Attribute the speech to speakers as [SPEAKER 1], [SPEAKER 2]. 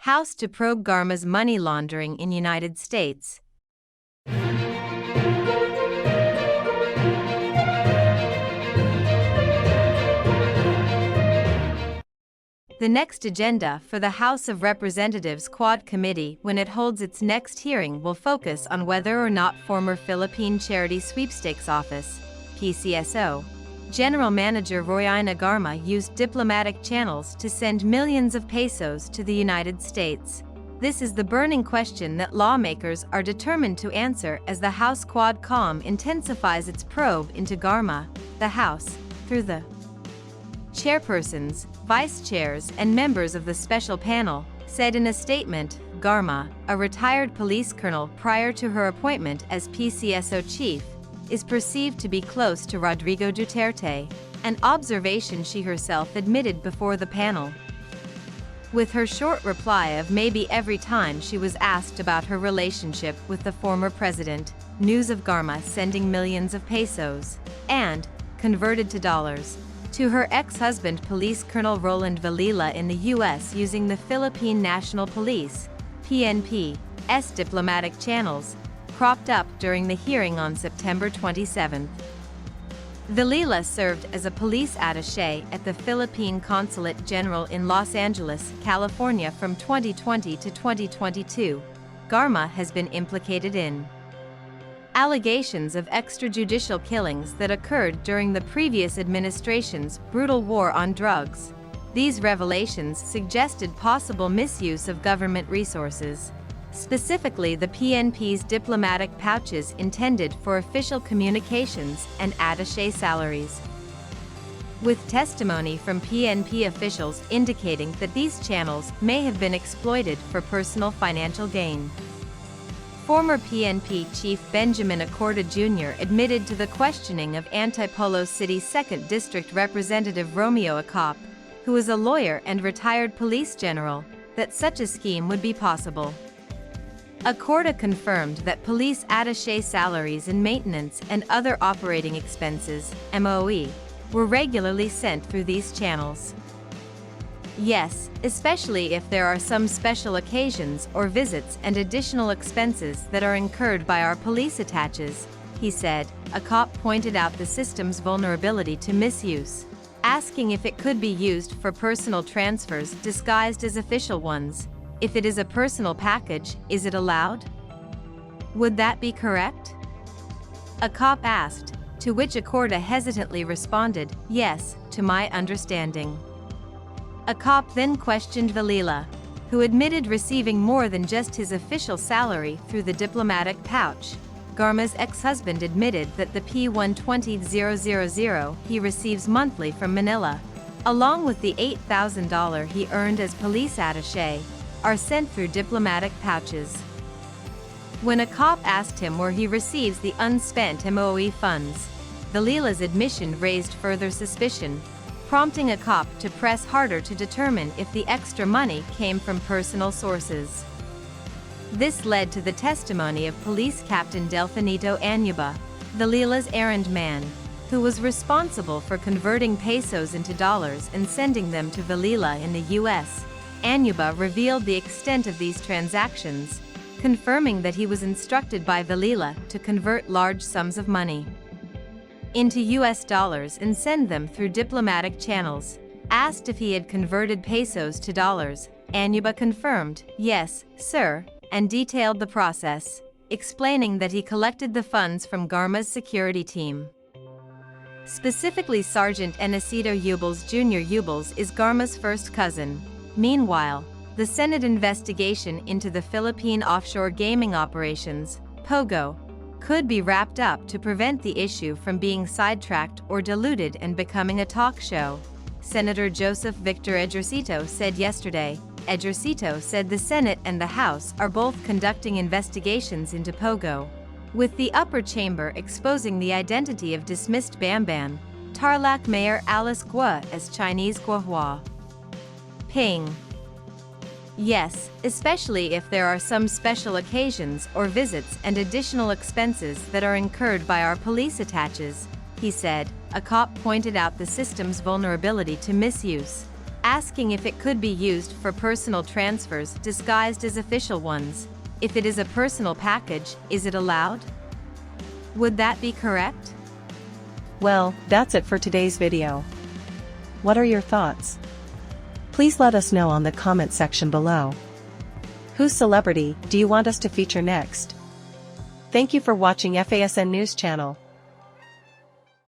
[SPEAKER 1] House to probe Garma's money laundering in United States. The next agenda for the House of Representatives Quad Committee when it holds its next hearing will focus on whether or not former Philippine Charity Sweepstakes Office, PCSO, General Manager Royina Garma used diplomatic channels to send millions of pesos to the United States. This is the burning question that lawmakers are determined to answer as the House Quad comm intensifies its probe into Garma. The House, through the chairpersons, vice chairs, and members of the special panel, said in a statement, Garma, a retired police colonel prior to her appointment as PCSO chief, is perceived to be close to Rodrigo Duterte, an observation she herself admitted before the panel. With her short reply of maybe every time she was asked about her relationship with the former president, news of Garma sending millions of pesos, and, converted to dollars, to her ex-husband Police Colonel Roland Vilela in the U.S. using the Philippine National Police, PNP's diplomatic channels, cropped up during the hearing on September 27. Vilela served as a police attaché at the Philippine Consulate General in Los Angeles, California from 2020 to 2022. Garma has been implicated in allegations of extrajudicial killings that occurred during the previous administration's brutal war on drugs. These revelations suggested possible misuse of government resources, specifically the PNP's diplomatic pouches intended for official communications and attaché salaries, with testimony from PNP officials indicating that these channels may have been exploited for personal financial gain. Former PNP Chief Benjamin Acorda Jr. admitted to the questioning of Antipolo City 2nd District Representative Romeo Acop, who is a lawyer and retired police general, that such a scheme would be possible. Acorda confirmed that police attaché salaries and maintenance and other operating expenses, MOE, were regularly sent through these channels. Yes, especially if there are some special occasions or visits and additional expenses that are incurred by our police attaches, he said. Acop pointed out the system's vulnerability to misuse, asking if it could be used for personal transfers disguised as official ones. If it is a personal package, is it allowed? Would that be correct? Acop asked, to which Acorda hesitantly responded, yes, to my understanding. Acop then questioned Vilela, who admitted receiving more than just his official salary through the diplomatic pouch. Garma's ex-husband admitted that the P120,000 he receives monthly from Manila, along with the $8,000 he earned as police attaché, are sent through diplomatic pouches. When Acop asked him where he receives the unspent MOE funds, Vilela's admission raised further suspicion, prompting Acop to press harder to determine if the extra money came from personal sources. This led to the testimony of Police Captain Delfinito Anuba, Vilela's errand man, who was responsible for converting pesos into dollars and sending them to Vilela in the U.S. Anuba revealed the extent of these transactions, confirming that he was instructed by Vilela to convert large sums of money into U.S. dollars and send them through diplomatic channels. Asked if he had converted pesos to dollars, Anuba confirmed, yes, sir, and detailed the process, explaining that he collected the funds from Garma's security team. Specifically, Sergeant Enesito Ubles Jr. Ubles is Garma's first cousin. Meanwhile, the Senate investigation into the Philippine offshore gaming operations, POGO, could be wrapped up to prevent the issue from being sidetracked or diluted and becoming a talk show, Senator Joseph Victor Ejercito said yesterday. Ejercito said the Senate and the House are both conducting investigations into POGO, with the upper chamber exposing the identity of dismissed Bamban, Tarlac Mayor Alice Guo as Chinese Guohua Ping. Yes, especially if there are some special occasions or visits and additional expenses that are incurred by our police attaches, he said. Acop pointed out the system's vulnerability to misuse, asking if it could be used for personal transfers disguised as official ones. If it is a personal package, is it allowed? Would that be correct?
[SPEAKER 2] Well, that's it for today's video. What are your thoughts? Please let us know on the comment section below. Whose celebrity do you want us to feature next? Thank you for watching FASN News Channel.